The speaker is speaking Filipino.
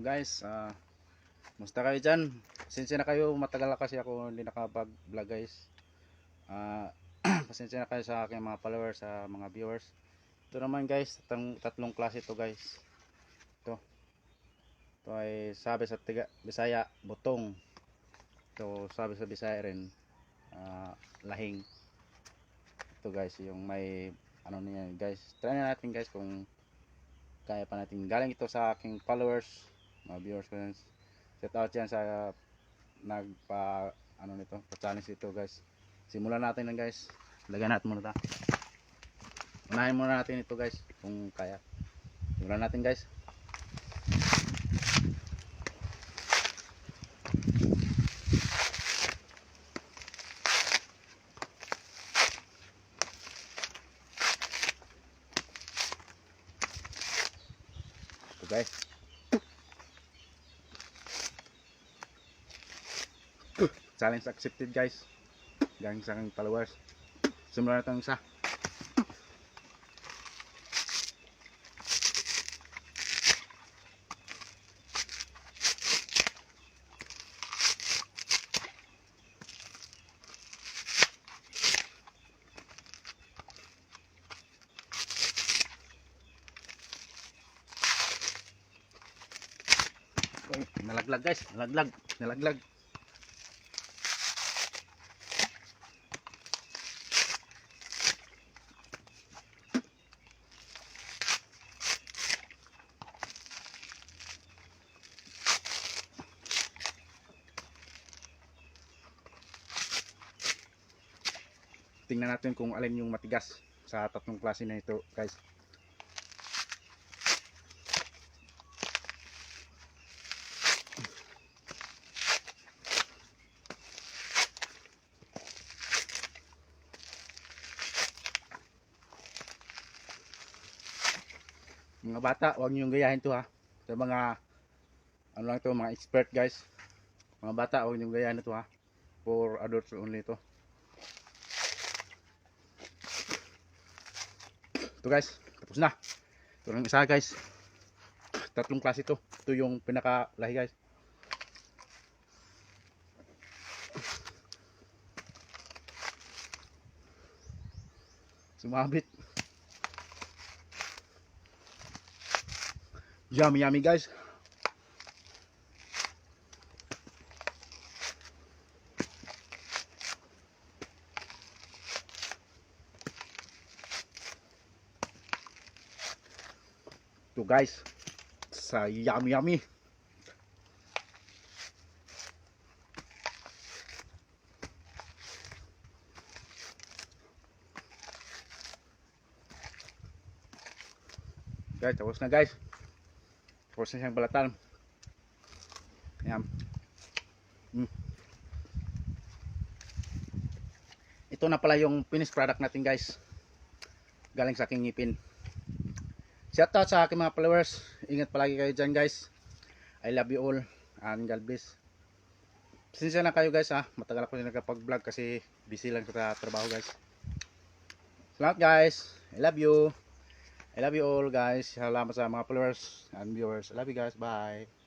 Guys, musta kayo dyan? Pasensya na kayo, matagal na kasi ako hindi nakapag-vlog guys. Pasensya na kayo sa aking mga followers, sa mga viewers. Ito naman guys, tatlong klase ito guys. Ito ay sabi sa Bisaya, butong. Ito sabi sa Bisaya rin, lahing. Ito guys, yung may ano niya guys. Try na natin guys kung kaya pa natin. Galing ito sa aking followers, mga viewers ko. Shout out yan sa nagpa ano nito, pa-challenge ito guys. Simulan natin lang guys. Lagyan natin muna ito. Unahin muna natin ito guys kung kaya. Simulan natin guys. Ito guys. Challenge accepted guys. Galing sa aking followers. Simulan natin isa. Nalaglag guys, nalaglag. Tingnan natin kung alin yung matigas sa tatlong klase na ito guys. Mga bata, huwag niyong gayahin to ha. Sa mga ano lang to, mga expert guys. Mga bata, huwag niyong gayahin ito ha. For adults only to. Ito guys, tapos na. Ito lang isa guys. Tatlong klase to. Ito yung pinakalahi guys. Sumabit. Yummy yummy guys. Ito guys, sa yummy yummy. Guys, tapos na guys. Tapos na siyang balatan. Ayan. Ito na pala yung finished product natin guys. Galing sa aking ngipin. Shout out sa aking mga followers. Ingat palagi kayo dyan guys. I love you all. And God bless. Pasensya na kayo guys ha. Matagal ako na nakapag-vlog kasi busy lang sa trabaho guys. Salamat guys. I love you. I love you all guys. Salamat sa mga followers and viewers. I love you guys. Bye.